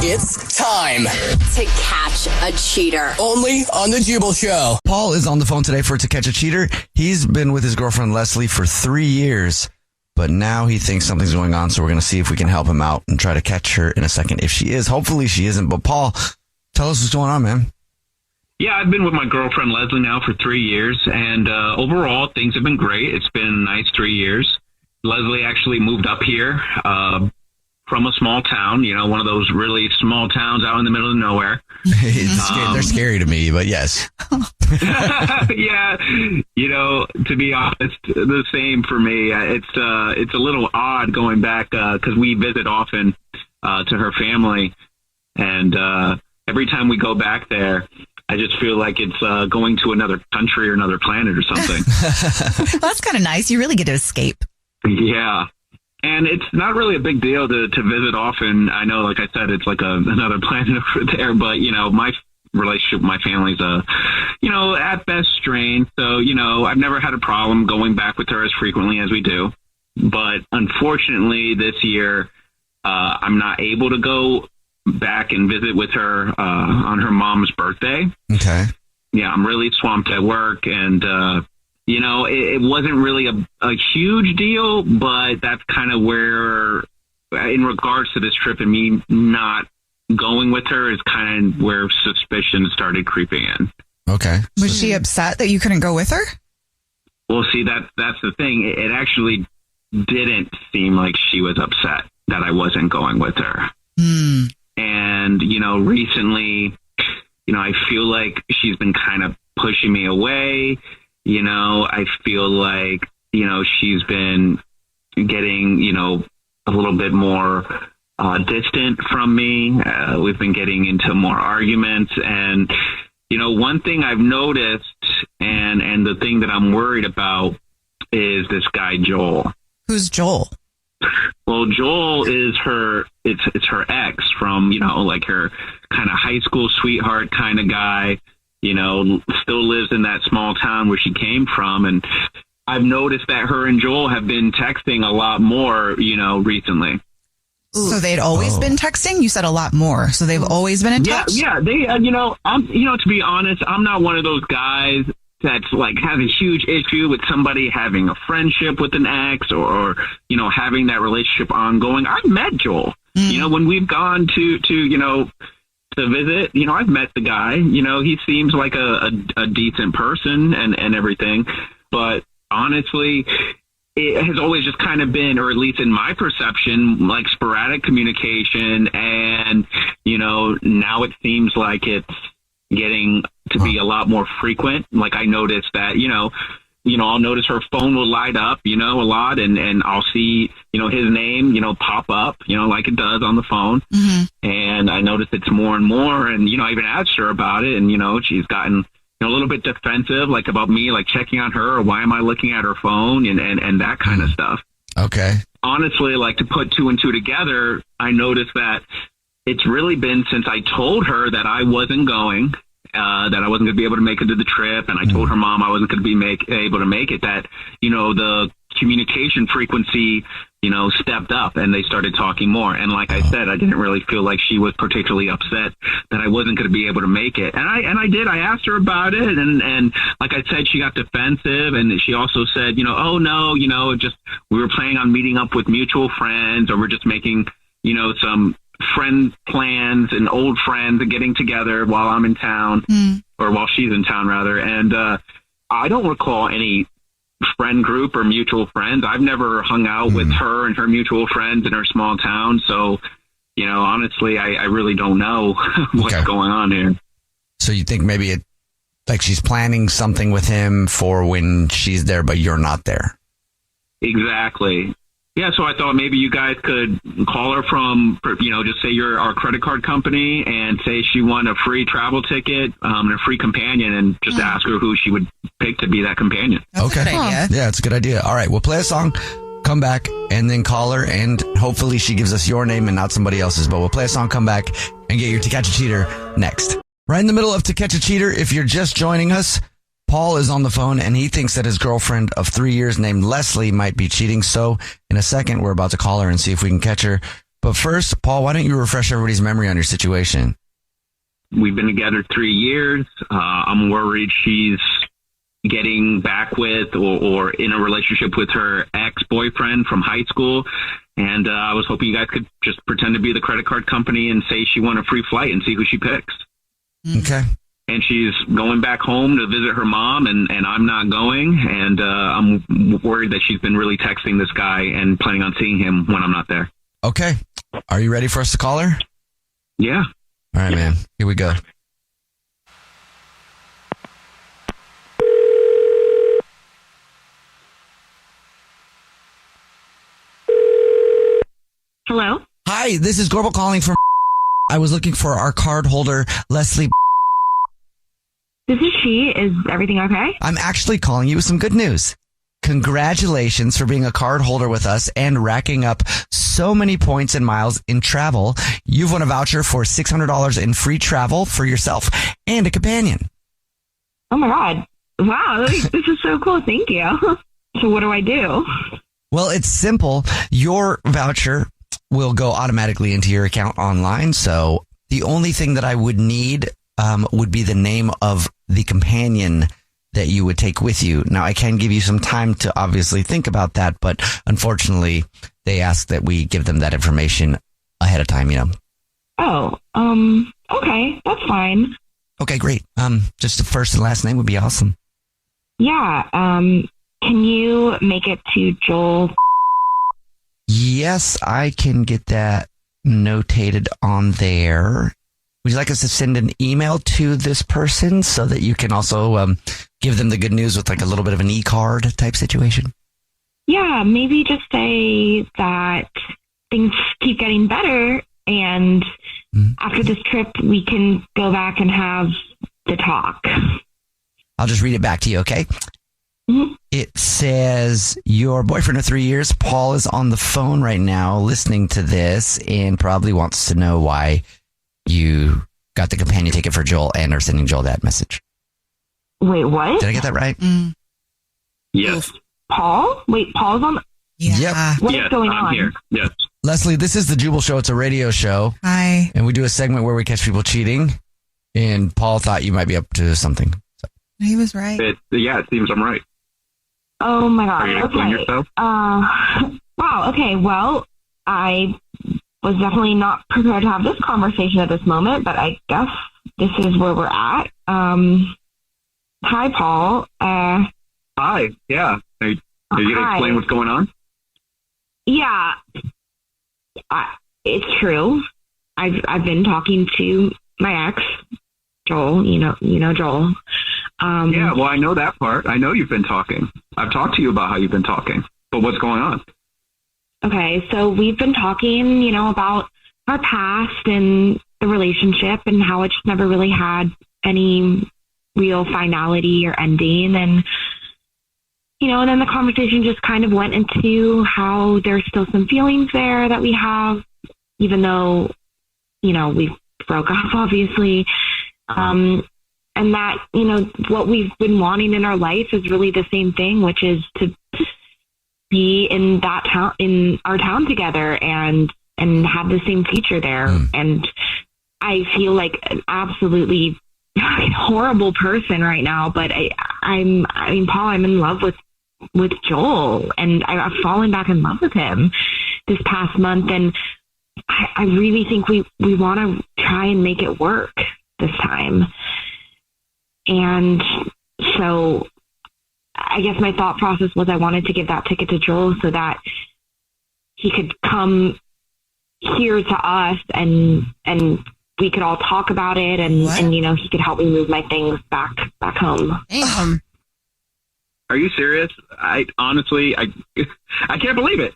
It's time to catch a cheater. only on the Jubal Show. Paul is on the phone today for To Catch a Cheater. He's been with his girlfriend Leslie for 3 years, but now he thinks something's going on, so we're going to see if we can help him out and try to catch her in a second. If she is, hopefully she isn't. But Paul, tell us what's going on, man. Yeah, I've been with my girlfriend Leslie now for 3 years, and overall things have been great. It's been a nice 3 years. Leslie actually moved up here from a small town, one of those really small towns out in the middle of nowhere. They're scary to me, but yes. Yeah, to be honest, the same for me. It's a little odd going back because we visit often to her family, and every time we go back there, I just feel like it's going to another country or another planet or something. Well, that's kind of nice. You really get to escape. Yeah. And it's not really a big deal to visit often. I know, like I said, it's like another planet over there, but, my relationship with my family's, at best strained. So, I've never had a problem going back with her as frequently as we do. But unfortunately, this year, I'm not able to go back and visit with her on her mom's birthday. Okay. Yeah, I'm really swamped at work, and it wasn't really a huge deal, but that's kind of where, in regards to this trip and me not going with her, is kind of where suspicion started creeping in. Okay. Was she upset that you couldn't go with her? Well, see, that's the thing. It actually didn't seem like she was upset that I wasn't going with her. And, recently, I feel like she's been kind of pushing me away. I feel like, she's been getting, a little bit more distant from me. We've been getting into more arguments. And, one thing I've noticed and the thing that I'm worried about is this guy, Joel. Who's Joel? Well, Joel is it's her ex from, like her kind of high school sweetheart kind of guy, still lives in that small town where she came from. And I've noticed that her and Joel have been texting a lot more, recently. So they'd always been texting? You said a lot more. So they've always been in touch? Yeah. They, I'm, to be honest, I'm not one of those guys that's like has a huge issue with somebody having a friendship with an ex or having that relationship ongoing. I've met Joel, when we've gone to visit, I've met the guy, he seems like a decent person and everything. But honestly, it has always just kind of been, or at least in my perception, like sporadic communication. And, now it seems like it's getting to be a lot more frequent. Like I noticed that, I'll notice her phone will light up, a lot, and I'll see, his name, pop up, like it does on the phone. Mm-hmm. And I notice it's more and more. And, I even asked her about it, and, she's gotten a little bit defensive, like about me, like checking on her, or why am I looking at her phone and that kind of stuff. Okay. Honestly, like to put two and two together, I noticed that it's really been since I told her that I wasn't going, that I wasn't going to be able to make it to the trip. And I told her mom I wasn't going to be able to make it, that, the communication frequency, stepped up and they started talking more. And like I said, I didn't really feel like she was particularly upset that I wasn't going to be able to make it. And I did. I asked her about it. And like I said, she got defensive. And she also said, oh no, just we were planning on meeting up with mutual friends, or we're just making, some friend plans and old friends and getting together while I'm in town, or while she's in town rather. And I don't recall any friend group or mutual friends. I've never hung out with her and her mutual friends in her small town. So, honestly, I really don't know what's going on here. So you think maybe she's planning something with him for when she's there, but you're not there. Exactly. Yeah, so I thought maybe you guys could call her from, just say you're our credit card company and say she won a free travel ticket and a free companion, and just ask her who she would pick to be that companion. That's a good idea. Yeah, it's a good idea. All right, we'll play a song, come back, and then call her, and hopefully she gives us your name and not somebody else's. But we'll play a song, come back, and get your To Catch a Cheater next. Right in the middle of To Catch a Cheater, if you're just joining us, Paul is on the phone, and he thinks that his girlfriend of 3 years named Leslie might be cheating. So in a second, we're about to call her and see if we can catch her. But first, Paul, why don't you refresh everybody's memory on your situation? We've been together 3 years. I'm worried she's getting back with or in a relationship with her ex-boyfriend from high school. And I was hoping you guys could just pretend to be the credit card company and say she won a free flight and see who she picks. Okay. And she's going back home to visit her mom, and I'm not going. And I'm worried that she's been really texting this guy and planning on seeing him when I'm not there. Okay. Are you ready for us to call her? Yeah. All right, man. Here we go. Hello? Hi, this is Gorbel calling from... I was looking for our card holder, Leslie. This is she. Is everything okay? I'm actually calling you with some good news. Congratulations for being a card holder with us and racking up so many points and miles in travel. You've won a voucher for $600 in free travel for yourself and a companion. Oh my God. Wow. This is so cool. Thank you. So what do I do? Well, it's simple. Your voucher will go automatically into your account online. So the only thing that I would need would be the name of the companion that you would take with you. Now, I can give you some time to obviously think about that, but unfortunately, they ask that we give them that information ahead of time, you know. Oh, okay. That's fine. Okay, great. Just the first and last name would be awesome. Yeah. Can you make it to Joel? Yes, I can get that notated on there. Would you like us to send an email to this person so that you can also give them the good news with like a little bit of an e-card type situation? Yeah, maybe just say that things keep getting better, and after this trip, we can go back and have the talk. I'll just read it back to you, okay? Mm-hmm. It says, your boyfriend of 3 years, Paul, is on the phone right now listening to this and probably wants to know why you got the companion ticket for Joel and are sending Joel that message. Wait, what? Did I get that right? Yes. Paul? Wait, Paul's on? Yeah. Yep. What is Yes, going I'm on? here. Yes. Leslie, this is the Jubal Show. It's a radio show. Hi. And we do a segment where we catch people cheating. And Paul thought you might be up to something. So. He was right. It seems I'm right. Oh my God. Are you going to explain Okay. yourself? Wow. Okay. Well, I was definitely not prepared to have this conversation at this moment, but I guess this is where we're at. Hi, Paul. Hi. Yeah. Are you going to Hi. explain what's going on? Yeah, it's true. I've been talking to my ex, Joel. You know Joel. Yeah, well, I know that part. I know you've been talking. I've talked to you about how you've been talking. But what's going on? Okay, so we've been talking, about our past and the relationship and how it just never really had any real finality or ending. And, and then the conversation just kind of went into how there's still some feelings there that we have, even though, we broke up, obviously. And that, what we've been wanting in our life is really the same thing, which is to be in that town, in our town together and have the same future there. And I feel like an absolutely horrible person right now, but Paul, I'm in love with Joel, and I've fallen back in love with him this past month. And I really think we want to try and make it work this time. And so I guess my thought process was I wanted to give that ticket to Joel so that he could come here to us and we could all talk about it and he could help me move my things back home. Are you serious? I honestly can't believe it.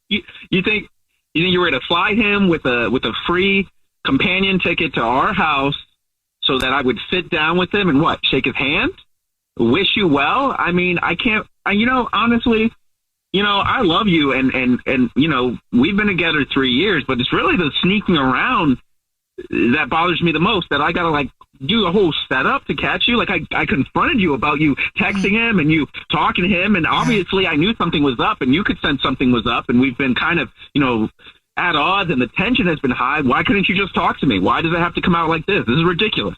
You think you were going to fly him with a free companion ticket to our house so that I would sit down with him and shake his hand? Wish you well? I mean, I can't, honestly, I love you and we've been together 3 years, but it's really the sneaking around that bothers me the most, that I got to do a whole setup to catch you. I confronted you about you texting him and you talking to him, and obviously I knew something was up and you could sense something was up, and we've been kind of, at odds and the tension has been high. Why couldn't you just talk to me? Why does it have to come out like this? This is ridiculous.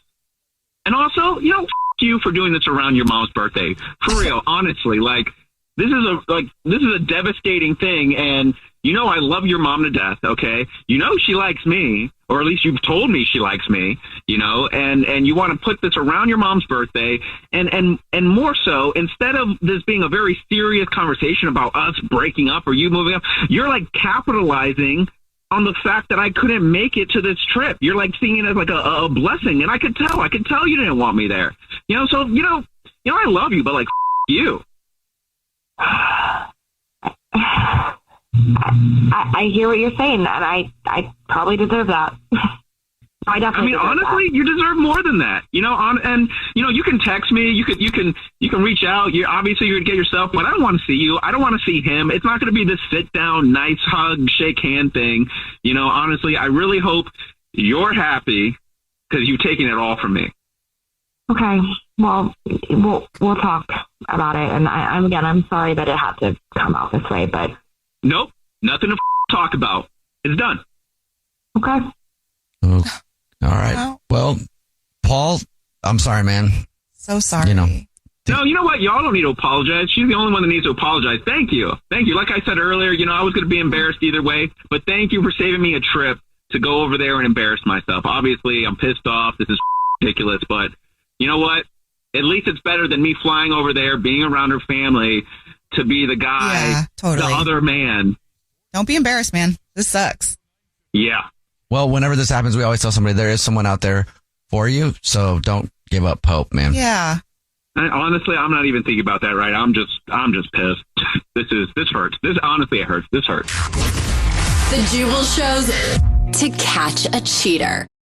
And also, f*** you for doing this around your mom's birthday. For real, honestly, like, this is a devastating thing, and I love your mom to death, okay? She likes me, or at least you've told me she likes me, and you want to put this around your mom's birthday, and more so, instead of this being a very serious conversation about us breaking up or you moving up, you're like capitalizing on the fact that I couldn't make it to this trip. You're like seeing it as like a blessing, and I could tell you didn't want me there. So I love you, but like you. I hear what you're saying, and I probably deserve that. Honestly, you deserve more than that. You can text me, you can reach out. Obviously you're gonna get yourself, but I don't want to see you. I don't want to see him. It's not going to be this sit down, nice hug, shake hand thing. Honestly, I really hope you're happy because you've taken it all from me. Okay, well, we'll talk about it, and I'm sorry that it had to come out this way, but nope, nothing to talk about. It's done. Okay. Oh, all right. Well, Paul, I'm sorry, man. So sorry. No, you know what? Y'all don't need to apologize. She's the only one that needs to apologize. Thank you. Like I said earlier, I was going to be embarrassed either way, but thank you for saving me a trip to go over there and embarrass myself. Obviously, I'm pissed off. This is ridiculous, but you know what? At least it's better than me flying over there, being around her family, to be the guy, totally. The other man. Don't be embarrassed, man. This sucks. Yeah. Well, whenever this happens, we always tell somebody there is someone out there for you, so don't give up hope, man. Yeah. Honestly, I'm not even thinking about that, right? I'm just pissed. This hurts. Honestly, it hurts. This hurts. The Jubal Show's To Catch a Cheater.